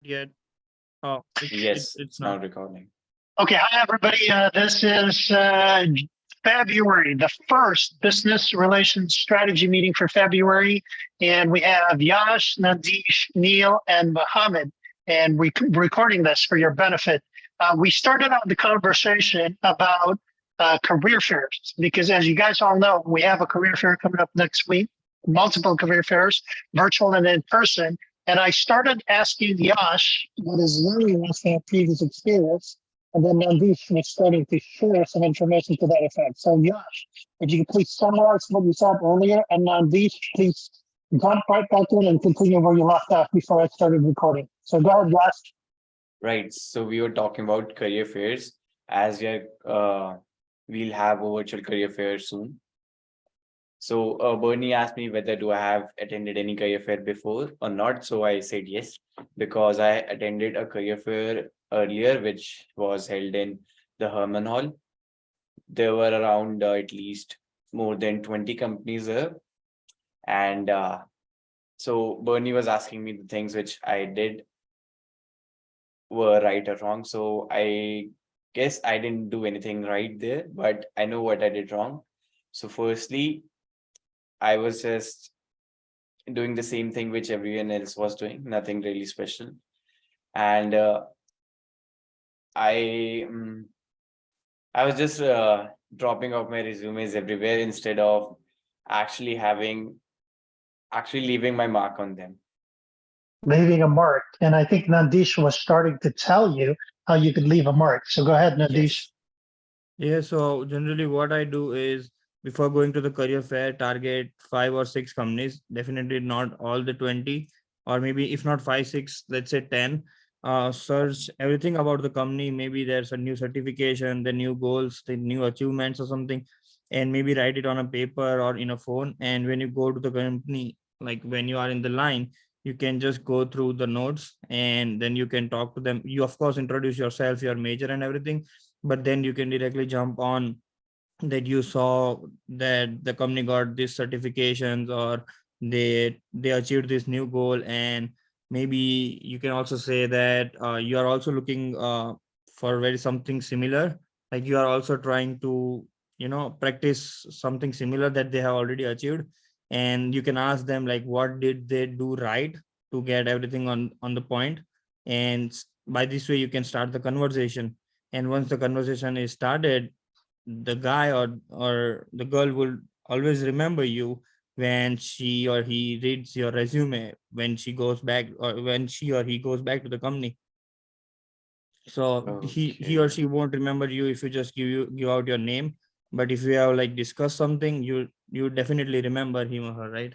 Yet. Oh, Yes, it's it's now not. recording. Okay, hi everybody. This is February, the first business relations strategy meeting for February, and we have Yash, Nadish, Neil, and Mohammed, and we're recording this for your benefit. We started out the conversation about career fairs because, as you guys all know, we have a career fair coming up next week, multiple career fairs, virtual and in person. And I started asking Yash what his learning was from previous experience. And then Nandish was starting to share some information to that effect. So, Yash, if you could please summarize what you said earlier, and Nandish, please jump right back in and continue where you left off before I started recording. So, go ahead, Yash. Right. So we were talking about career fairs as we'll have a virtual career fair soon. So Bernie asked me whether do I have attended any career fair before or not. So I said yes, because I attended a career fair earlier, which was held in the Herman Hall. There were around at least more than 20 companies there. And so Bernie was asking me the things which I did were right or wrong. So I guess I didn't do anything right there, but I know what I did wrong. So firstly, I was just doing the same thing which everyone else was doing, nothing really special. And I was just dropping off my resumes everywhere instead of actually leaving my mark on them. Leaving a mark. And I think Nandish was starting to tell you how you could leave a mark. So, go ahead, Nandish. Yes. Yeah, so generally what I do is before going to the career fair, target 5 or 6 companies, definitely not all the 20, or maybe if not 5, 6, let's say 10. Search everything about the company. Maybe there's a new certification, the new goals, the new achievements or something, and maybe write it on a paper or in a phone. And when you go to the company, like when you are in the line, you can just go through the notes and then you can talk to them. You of course introduce yourself, your major and everything, but then you can directly jump on that you saw that the company got these certifications or they achieved this new goal. And maybe you can also say that you are also looking for very something similar, like you are also trying to practice something similar that they have already achieved. And you can ask them like what did they do right to get everything on the point. And by this way you can start the conversation. And once the conversation is started, the guy or the girl will always remember you when she or he reads your resume, when she goes back or when she or he goes back to the company. So he or Okay. she won't remember you if you just give out your name, but if you have like discussed something, you definitely remember him or her, right?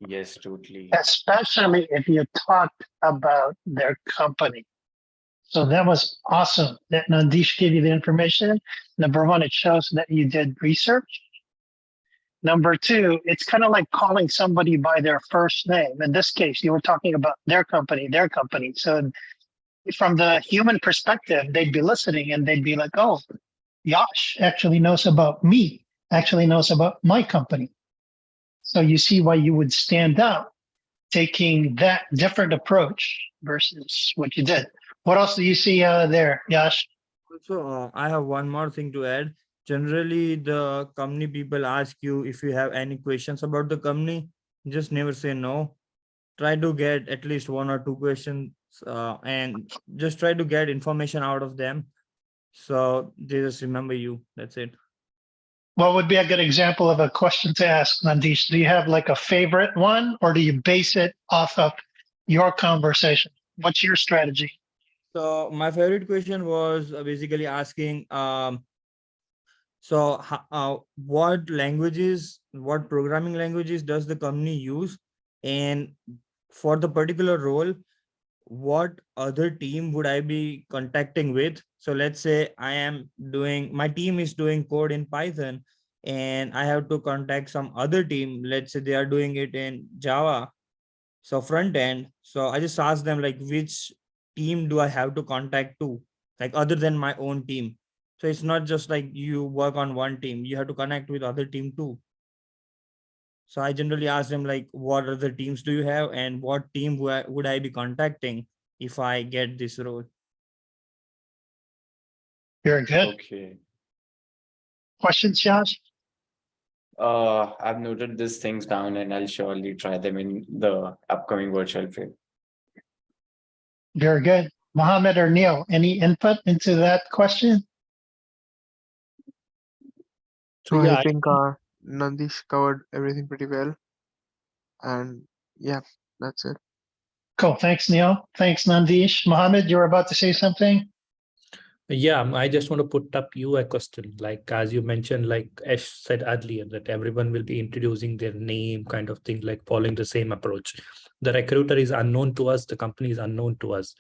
Yes, totally. Especially if you talked about their company. So that was awesome that Nandish gave you the information. Number one, it shows that you did research. Number two, it's kind of like calling somebody by their first name. In this case, you were talking about their company, their company. So from the human perspective, they'd be listening and they'd be like, oh, Yash actually knows about me, actually knows about my company. So you see why you would stand out taking that different approach versus what you did. What else do you see there, Yash? Also, I have one more thing to add. Generally, the company people ask you if you have any questions about the company. Just never say no. Try to get at least 1 or 2 questions, and just try to get information out of them. So they just remember you. That's it. What would be a good example of a question to ask, Nandish? Do you have like a favorite one or do you base it off of your conversation? What's your strategy? So my favorite question was basically asking, so what programming languages does the company use? And for the particular role, what other team would I be contacting with? So let's say my team is doing code in Python and I have to contact some other team. Let's say they are doing it in Java, so front end. So I just ask them like which team do I have to contact to, like other than my own team. So it's not just like you work on one team, you have to connect with other team too. So I generally ask them like, what other teams do you have and what team would I be contacting if I get this role. Very good. Okay. Questions, Josh? I've noted these things down and I'll surely try them in the upcoming virtual fair. Very good. Mohammed or Neil, any input into that question? So Yeah, I think Nandish covered everything pretty well. And yeah, that's it. Cool. Thanks, Neil. Thanks, Nandish. Mohammed, you were about to say something? Yeah, I just want to put up you a question. Like as you mentioned, like Ash said earlier, that everyone will be introducing their name, kind of thing, like following the same approach. The recruiter is unknown to us, the company is unknown to us.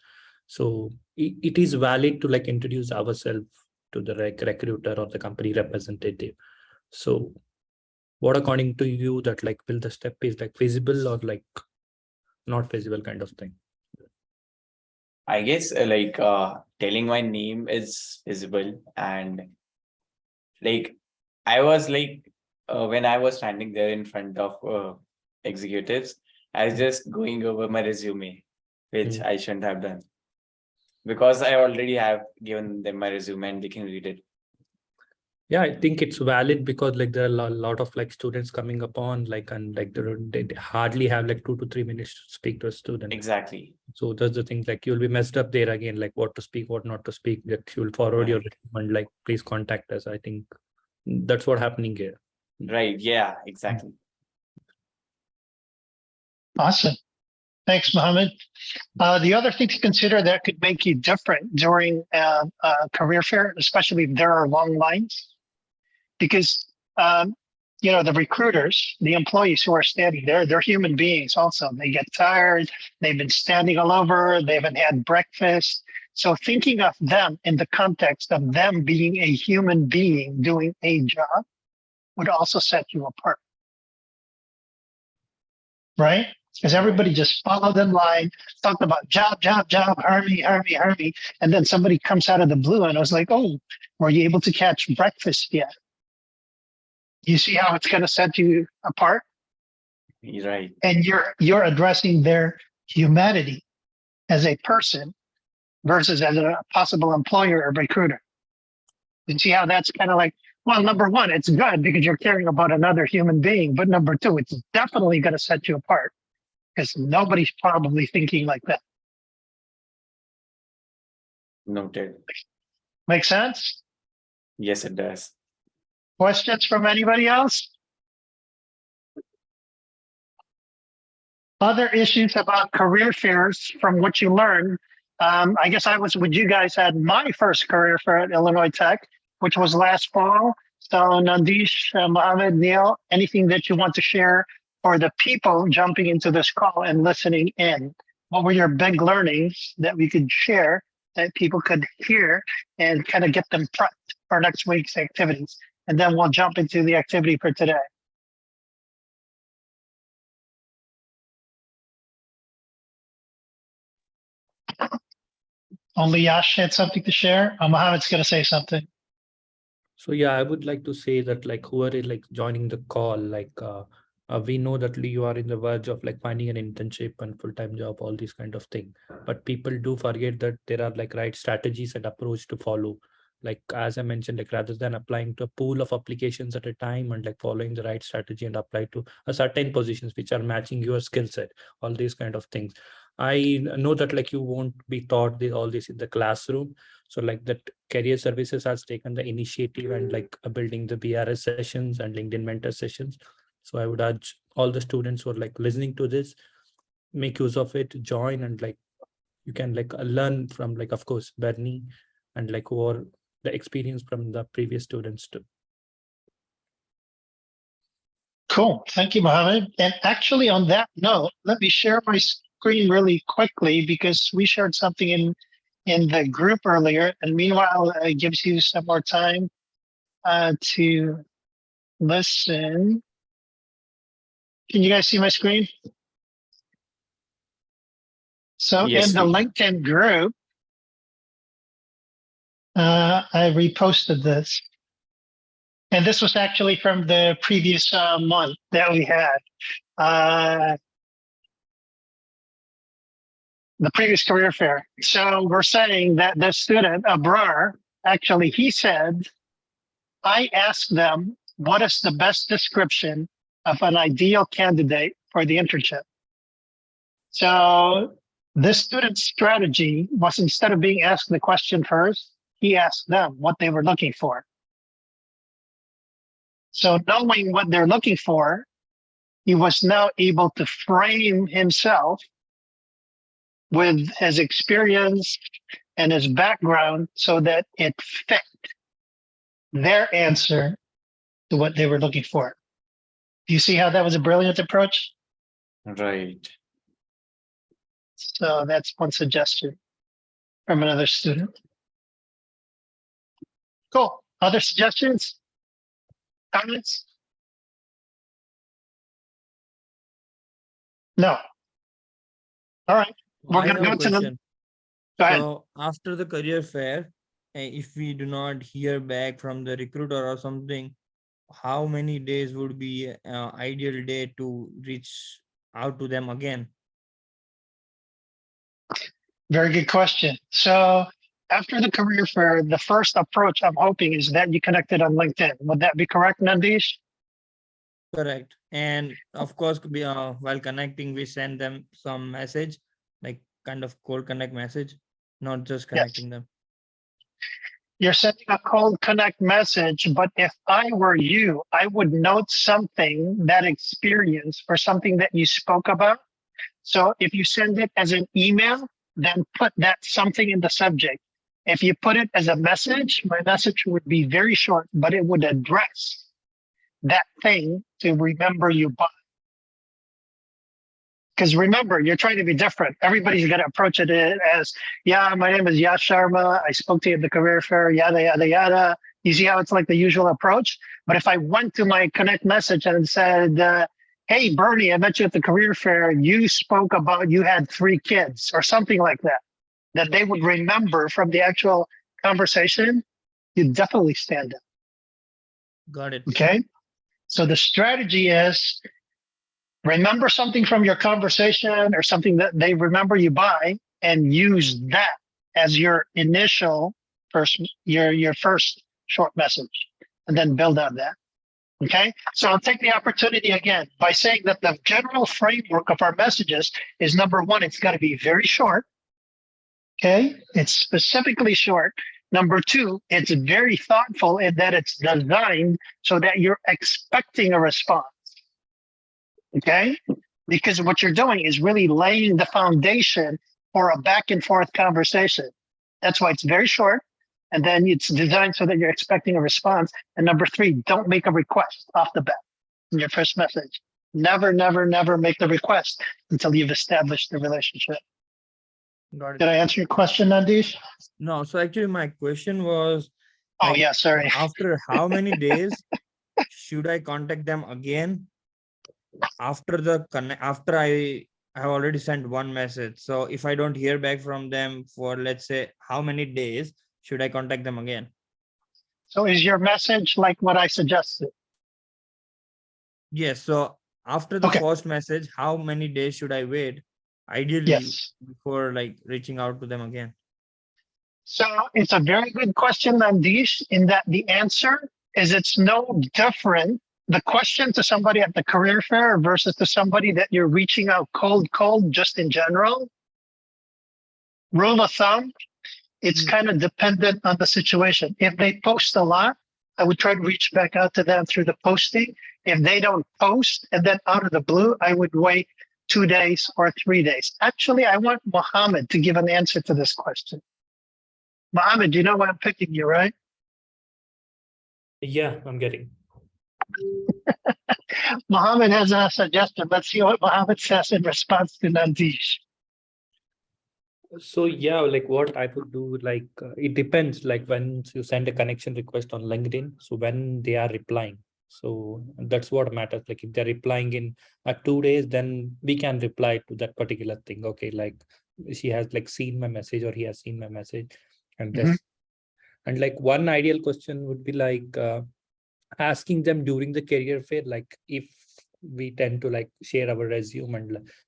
So it is valid to like introduce ourselves to the recruiter or the company representative. So what according to you that like will the step is like feasible or like not feasible kind of thing? I guess telling my name is visible, and like I was when I was standing there in front of executives, I was just going over my resume, which I shouldn't have done because I already have given them my resume and they can read it. Yeah, I think it's valid because like there are a lot of like students coming upon like and like they hardly have like 2 to 3 minutes to speak to a student. Exactly. So that's the thing, like you'll be messed up there again, like what to speak, what not to speak, that you'll forward your Right. and like please contact us. I think that's what happening here. Right. Yeah, exactly. Awesome. Thanks, Mohammed. The other thing to consider that could make you different during a career fair, especially if there are long lines, because the recruiters, the employees who are standing there, they're human beings also. They get tired. They've been standing all over. They haven't had breakfast. So thinking of them in the context of them being a human being doing a job would also set you apart. Right? Because everybody just followed in line, talked about job, hurry. And then somebody comes out of the blue and was like, oh, were you able to catch breakfast yet? You see how it's going to set you apart? Right. And you're addressing their humanity as a person versus as a possible employer or recruiter. You see how that's kind of like, well, number one, it's good because you're caring about another human being. But number two, it's definitely going to set you apart because nobody's probably thinking like that. Noted. Make sense? Yes, it does. Questions from anybody else? Other issues about career fairs from what you learned. I guess I was with you guys at my first career fair at Illinois Tech, which was last fall. So Nandish, Mohammed, Neil, anything that you want to share for the people jumping into this call and listening in? What were your big learnings that we could share that people could hear and kind of get them prepped for next week's activities? And then we'll jump into the activity for today. Only Yash had something to share. Mohammed's going to say something. So yeah, I would like to say that like whoever is like joining the call, like we know that you are in the verge of like finding an internship and full-time job, all these kind of thing. But people do forget that there are like right strategies and approach to follow. Like as I mentioned, like rather than applying to a pool of applications at a time and like following the right strategy and apply to a certain positions which are matching your skill set, all these kind of things. I know that like you won't be taught all this in the classroom. So like that career services has taken the initiative and like building the BRS sessions and LinkedIn mentor sessions. So I would urge all the students who are like listening to this, make use of it, join, and like you can like learn from like, of course, Bernie and like who are the experience from the previous students too. Cool. Thank you, Mohammed. And actually, on that note, let me share my screen really quickly because we shared something in the group earlier. And meanwhile, it gives you some more time to listen. Can you guys see my screen? So Yes, in the we can. LinkedIn group, I reposted this. And this was actually from the previous month that we had. the previous career fair. So we're saying that the student, Abrar, actually, he said, I asked them, what is the best description of an ideal candidate for the internship? So this student's strategy was, instead of being asked the question first, he asked them what they were looking for. So knowing what they're looking for, he was now able to frame himself with his experience and his background so that it fit their answer to what they were looking for. Do you see how that was a brilliant approach? Right. So that's one suggestion from another student. Cool. Other suggestions? Comments? No. All right. We're I going to have go a to the. question. Go ahead. So after the career fair, if we do not hear back from the recruiter or something, how many days would be ideal day to reach out to them again? Very good question. So after the career fair, the first approach I'm hoping is that you connected on LinkedIn. Would that be correct, Nandish? Correct. And of course, while connecting, we send them some message, like kind of cold connect message, not just Yes. connecting them. You're sending a cold connect message, but if I were you, I would note something, that experience or something that you spoke about. So if you send it as an email, then put that something in the subject. If you put it as a message, my message would be very short, but it would address that thing to remember you by. Because remember, you're trying to be different. Everybody's going to approach it as, yeah, my name is Yash Sharma. I spoke to you at the career fair, yada, yada, yada. You see how it's like the usual approach? But if I went to my connect message and said, hey, Bernie, I met you at the career fair. You spoke about you had 3 kids or something like that, that they would remember from the actual conversation, you definitely stand out. Got it. Okay. So the strategy is, remember something from your conversation or something that they remember you by, and use that as your initial your first short message, and then build on that. Okay. So I'll take the opportunity again by saying that the general framework of our messages is, number one, it's got to be very short. Okay. It's specifically short. Number two, it's very thoughtful in that it's designed so that you're expecting a response. Okay, because what you're doing is really laying the foundation for a back and forth conversation. That's why it's very short. And then it's designed so that you're expecting a response. And number three, don't make a request off the bat in your first message. Never, never, never make the request until you've established the relationship. Got it. Did I answer your question, Nandish? No, so actually my question was, Oh, like, yeah, sorry. after how many days should I contact them again after I have already sent one message? So if I don't hear back from them for, let's say, how many days should I contact them again? So is your message like what I suggested? Yes. So after the Okay. first message, how many days should I wait, ideally, Yes. before like reaching out to them again? So it's a very good question, Nandish, in that the answer is it's no different. The question to somebody at the career fair versus to somebody that you're reaching out cold, just in general. Rule of thumb, it's kind of dependent on the situation. If they post a lot, I would try to reach back out to them through the posting. If they don't post and then out of the blue, I would wait 2 days or 3 days. Actually, I want Mohammed to give an answer to this question. Mohammed, you know why I'm picking you, right? Yeah, I'm getting. Mohammed has a suggestion. Let's see what Mohammed says in response to Nandish. So yeah, like what I would do, like it depends. Like when you send a connection request on LinkedIn, so when they are replying, so that's what matters. Like if they're replying in 2 days, then we can reply to that particular thing. Okay, like she has like seen my message or he has seen my message, and this. And like one ideal question would be like asking them during the career fair, like if we tend to like share our resume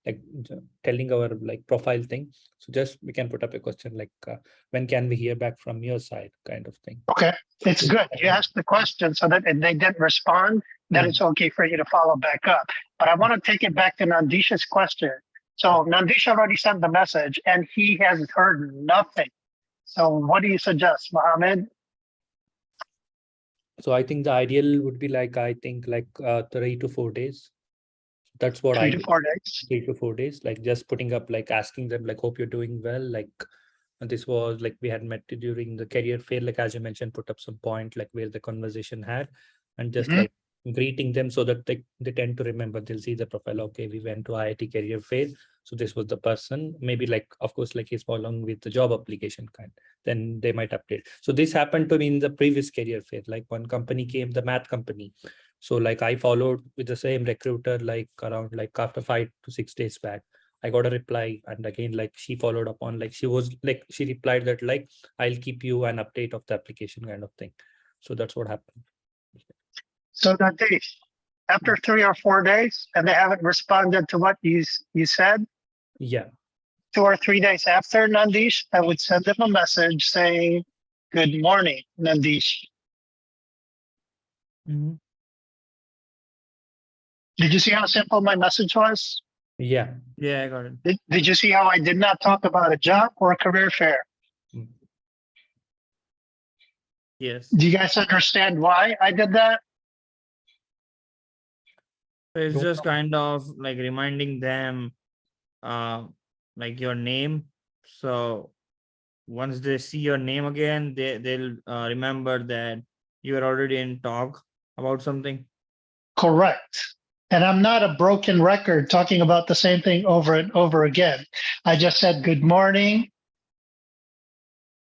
and telling our like profile thing. So just we can put up a question like, when can we hear back from your side, kind of thing. Okay, it's good. You asked the question so that if they didn't respond, then it's okay for you to follow back up. But I want to take it back to Nandish's question. So Nandish already sent the message and he has heard nothing. So what do you suggest, Mohammed? So I think the ideal would be like, I think like 3 to 4 days. That's what 3 I to do. 4 days. 3 to 4 days, like just putting up, like asking them, like, hope you're doing well. Like, and this was like we had met during the career fair, like as you mentioned, put up some point like where the conversation had, and just like greeting them so that they tend to remember. They'll see the profile. Okay, we went to IIT career fair, so this was the person. Maybe like, of course, like he's following with the job application kind. Then they might update. So this happened to me in the previous career fair. Like one company came, the math company. So like I followed with the same recruiter like around like after 5 to 6 days back. I got a reply, and again like she followed up on, like she was like she replied that like I'll keep you an update of the application kind of thing. So that's what happened. So Nandish, after 3 or 4 days and they haven't responded to what you said, Yeah. 2 or 3 days after, Nandish, I would send them a message saying, "Good morning, Nandish." Mhm. Did you see how simple my message was? Yeah. Yeah, I got it. Did you see how I did not talk about a job or a career fair? Mm. Yes. Do you guys understand why I did that? So it's Don't just know. kind of like reminding them, uh, like your name. So once they see your name again, they'll remember that you are already in talk about something. Correct. And I'm not a broken record talking about the same thing over and over again. I just said good morning,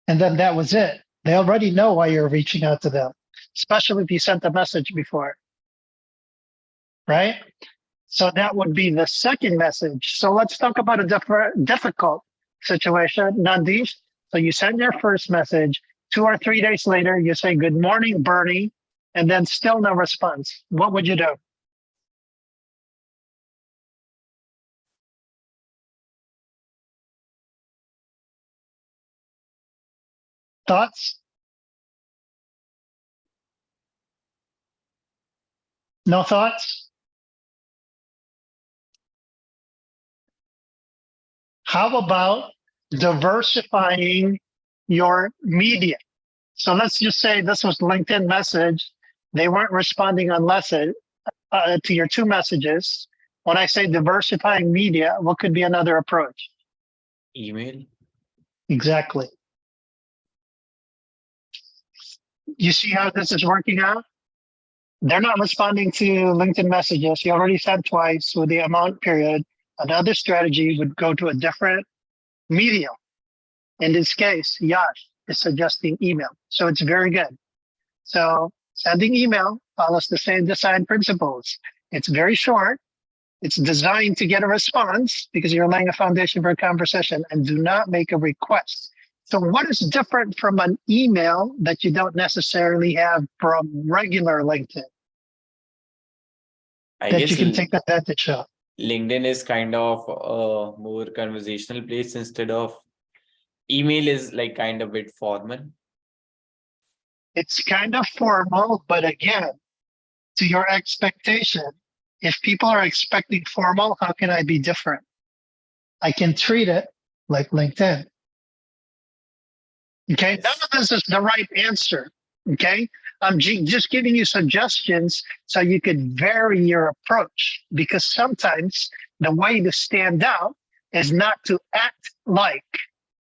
and then that was it. They already know why you're reaching out to them, especially if you sent a message before, right? So that would be the second message. So let's talk about a difficult situation, Nandish. So you send your first message. 2 or 3 days later, you say, "Good morning, Bernie," and then still no response. What would you do? Thoughts? No thoughts? How about diversifying your media? So let's just say this was LinkedIn message. They weren't responding unless to your 2 messages. When I say diversifying media, what could be another approach? Email. Exactly. You see how this is working out? They're not responding to LinkedIn messages. You already sent twice with the amount period. Another strategy would go to a different medium. In this case, Yash is suggesting email. So it's very good. So sending email follows the same design principles. It's very short. It's designed to get a response because you're laying a foundation for a conversation, and do not make a request. So what is different from an email that you don't necessarily have from regular LinkedIn I that you guess can take advantage of? LinkedIn is kind of a more conversational place instead of email is like kind of bit formal. It's kind of formal, but again, to your expectation, if people are expecting formal, how can I be different? I can treat it like LinkedIn. Okay, none of this is the right answer. Okay, I'm just giving you suggestions so you could vary your approach, because sometimes the way to stand out is not to act like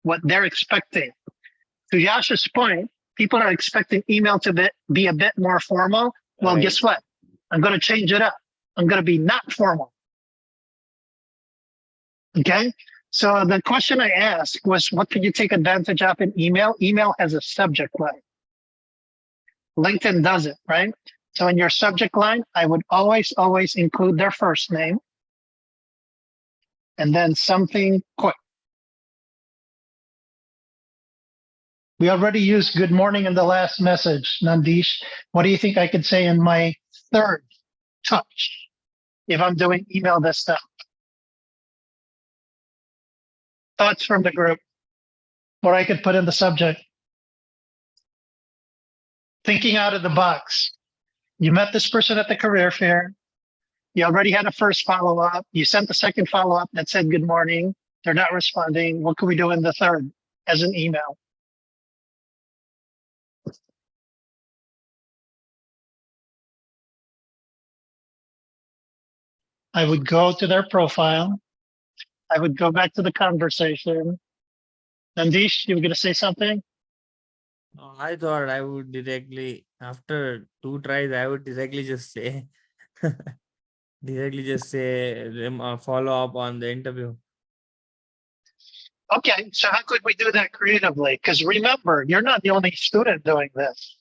what they're expecting. To Yasha's point, people are expecting email to be a bit more formal. Well, Right. guess what? I'm going to change it up. I'm going to be not formal. Okay. So the question I asked was, what could you take advantage of in email? Email has a subject line. LinkedIn doesn't, right? So in your subject line, I would always include their first name and then something quick. We already used good morning in the last message, Nandish. What do you think I could say in my third touch? if I'm doing email this stuff? Thoughts from the group, what I could put in the subject. Thinking out of the box. You met this person at the career fair. You already had a first follow-up. You sent the second follow-up that said good morning. They're not responding. What can we do in the third as an email? I would go to their profile. I would go back to the conversation. Nandish, you were going to say something? I thought I would directly, after 2 tries, I would directly just say, follow up on the interview. Okay, so how could we do that creatively? Because remember, you're not the only student doing this.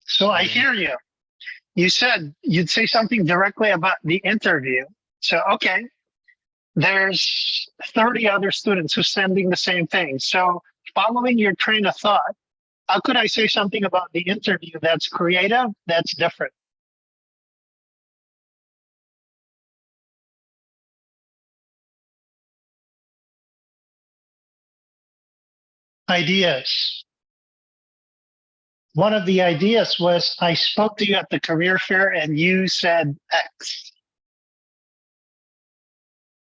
So I Yeah. hear you. You said you'd say something directly about the interview. So, okay, there's 30 other students who are sending the same thing. So following your train of thought, how could I say something about the interview that's creative, that's different? Ideas. One of the ideas was I spoke to you at the career fair and you said X.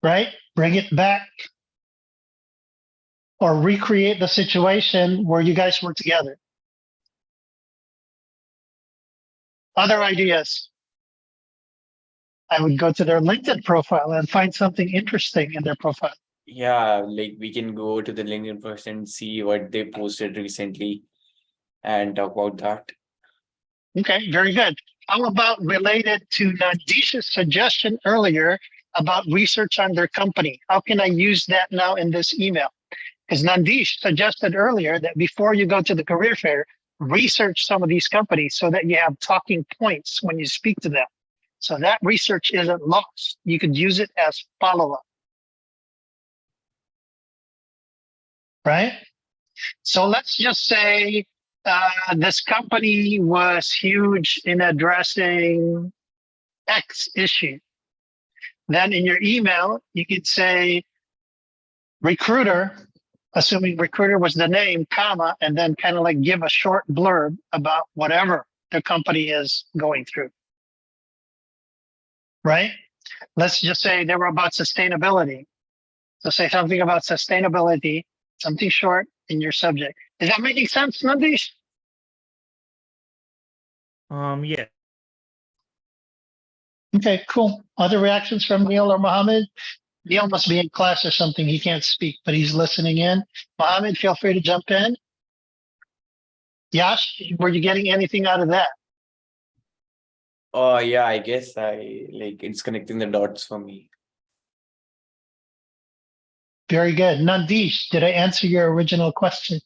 Right? Bring it back or recreate the situation where you guys were together. Other ideas. I would go to their LinkedIn profile and find something interesting in their profile. Yeah, like we can go to the LinkedIn first and see what they posted recently and talk about that. Okay, very good. How about related to Nadish's suggestion earlier about research on their company? How can I use that now in this email? Because Nandish suggested earlier that before you go to the career fair, research some of these companies so that you have talking points when you speak to them. So that research isn't lost. You could use it as follow-up. Right? So let's just say this company was huge in addressing X issue. Then in your email, you could say recruiter, assuming recruiter was the name, comma, and then kind of like give a short blurb about whatever the company is going through. Right? Let's just say they were about sustainability. So say something about sustainability, something short in your subject. Is that making sense, Nandish? Yeah. Okay, cool. Other reactions from Neil or Mohammed? Neil must be in class or something. He can't speak, but he's listening in. Mohammed, feel free to jump in. Yash, were you getting anything out of that? Oh yeah, I guess I like it's connecting the dots for me. Very good. Nandish, did I answer your original question?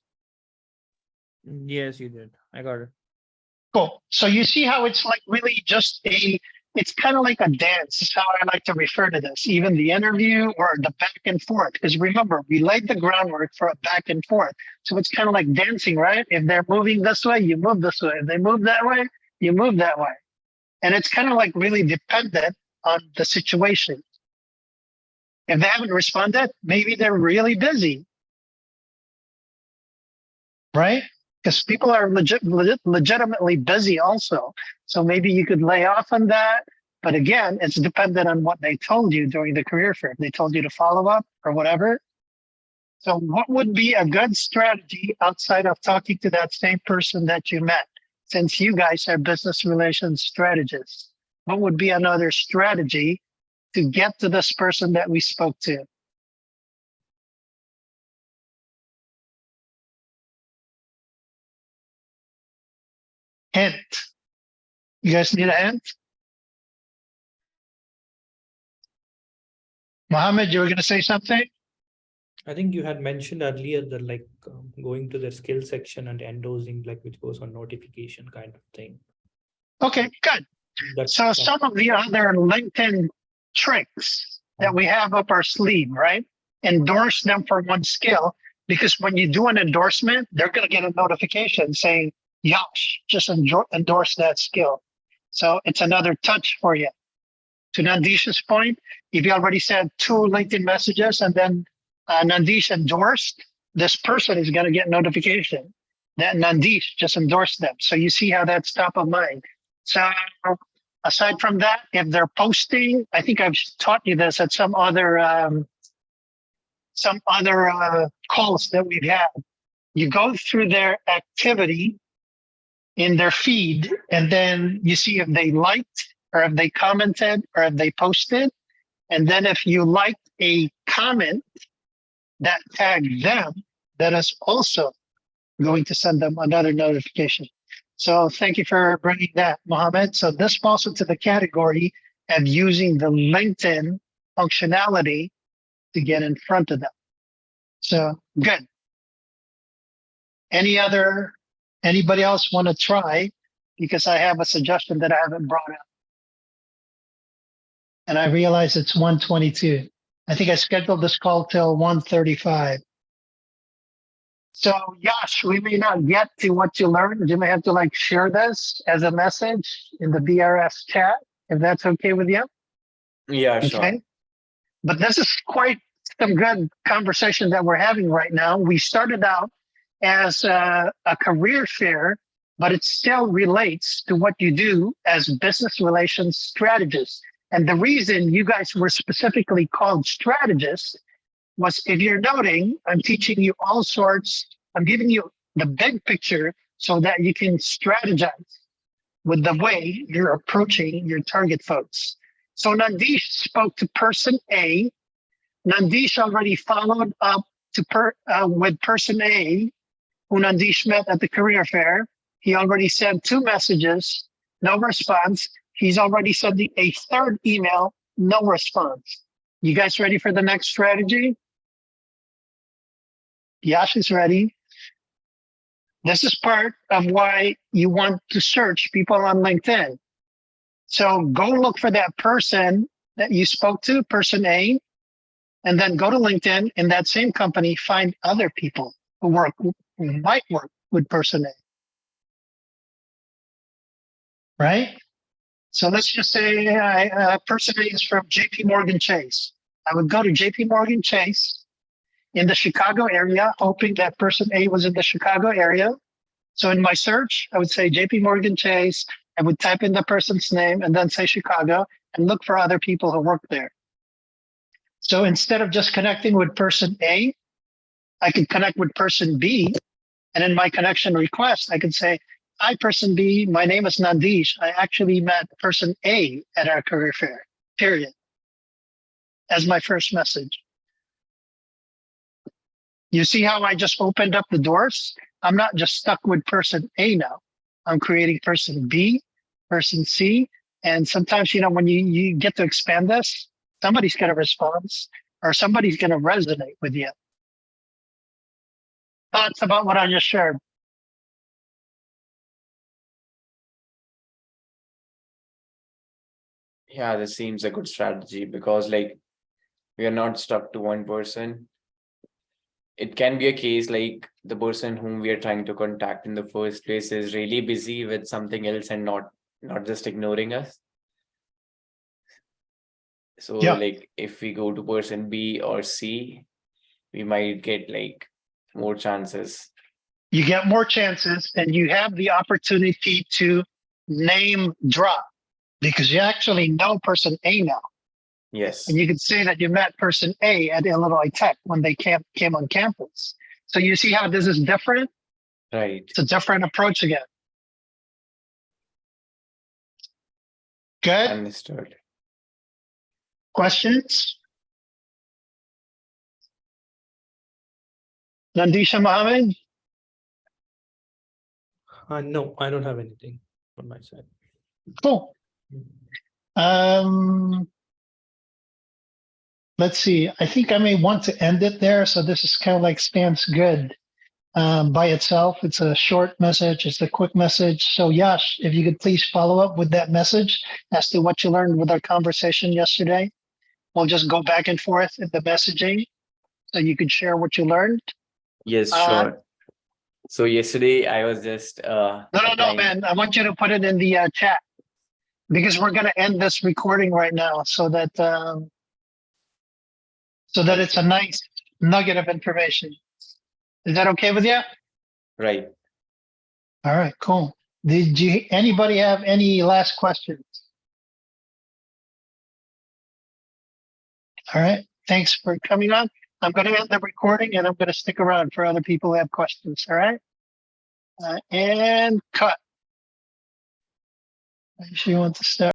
Yes, you did. I got it. Cool. So you see how it's like really just it's kind of like a dance is how I like to refer to this, even the interview or the back and forth. Because remember, we laid the groundwork for a back and forth. So it's kind of like dancing, right? If they're moving this way, you move this way. If they move that way, you move that way. And it's kind of like really dependent on the situation. If they haven't responded, maybe they're really busy, right? Because people are legitimately busy also. So maybe you could lay off on that. But again, it's dependent on what they told you during the career fair. If they told you to follow up or whatever. So what would be a good strategy outside of talking to that same person that you met? Since you guys are business relations strategists, what would be another strategy to get to this person that we spoke to? Hint. You guys need a hint? Mohammed, you were going to say something? I think you had mentioned earlier that like going to the skill section and endorsing, like which goes on notification kind of thing. Okay, good. So some of the other LinkedIn tricks that we have up our sleeve, right? Endorse them for one skill, because when you do an endorsement, they're going to get a notification saying, Yosh, just endorse that skill. So it's another touch for you. To Nandish's point, if you already sent 2 LinkedIn messages and then Nandish endorsed, this person is going to get notification that Nandish just endorsed them. So you see how that's top of mind. So aside from that, if they're posting, I think I've taught you this at some other calls that we've had. You go through their activity in their feed, and then you see if they liked or if they commented or if they posted. And then if you liked a comment that tagged them, that is also going to send them another notification. So thank you for bringing that, Mohammed. So this falls into the category of using the LinkedIn functionality to get in front of them. So good. Anybody else want to try? Because I have a suggestion that I haven't brought up. And I realize it's 1:22. I think I scheduled this call till 1:35. So Yash, we may not get to what you learned. You may have to share this as a message in the BRS chat, if that's okay with you. Yeah, sure. Okay. But this is quite some good conversation that we're having right now. We started out as a career fair, but it still relates to what you do as business relations strategists. And the reason you guys were specifically called strategists was, if you're noting, I'm teaching you all sorts, I'm giving you the big picture so that you can strategize with the way you're approaching your target folks. So Nandish spoke to person A. Nandish already followed up with person A, who Nandish met at the career fair. He already sent 2 messages, no response. He's already sending a 3rd email, no response. You guys ready for the next strategy? Yash is ready. This is part of why you want to search people on LinkedIn. So go look for that person that you spoke to, person A, and then go to LinkedIn in that same company, find other people who might work with person A. Right? So let's just say person A is from JP Morgan Chase. I would go to JP Morgan Chase in the Chicago area, hoping that person A was in the Chicago area. So in my search, I would say JP Morgan Chase. I would type in the person's name and then say Chicago and look for other people who work there. So instead of just connecting with person A, I could connect with person B. And in my connection request, I could say, hi, person B, my name is Nandish. I actually met person A at our career fair, period, as my first message. You see how I just opened up the doors? I'm not just stuck with person A now. I'm creating person B, person C. And sometimes, when you get to expand this, somebody's going to respond or somebody's going to resonate with you. Thoughts about what I just shared? Yeah, this seems a good strategy because we are not stuck to one person. It can be a case like the person whom we are trying to contact in the first place is really busy with something else and not just ignoring us. So Yeah. if we go to person B or C, we might get more chances. You get more chances and you have the opportunity to name drop because you actually know person A now. Yes. And you could say that you met person A at Illinois Tech when they came on campus. So you see how this is different? Right. It's a different approach again. Good. Understood. Questions? Nandisha Mohammed? No, I don't have anything on my side. Cool. Let's see. I think I may want to end it there. So this is kind of stands good by itself. It's a short message. It's a quick message. So Yash, if you could please follow up with that message as to what you learned with our conversation yesterday. We'll just go back and forth in the messaging so you could share what you learned. Yes, sure. So yesterday I was just No, man. I want you to put it in the chat. because we're going to end this recording right now so that it's a nice nugget of information. Is that okay with you? Right. All right, cool. Anybody have any last questions? All right, thanks for coming on. I'm going to end the recording and I'm going to stick around for other people who have questions. All right, and cut. If you want to start.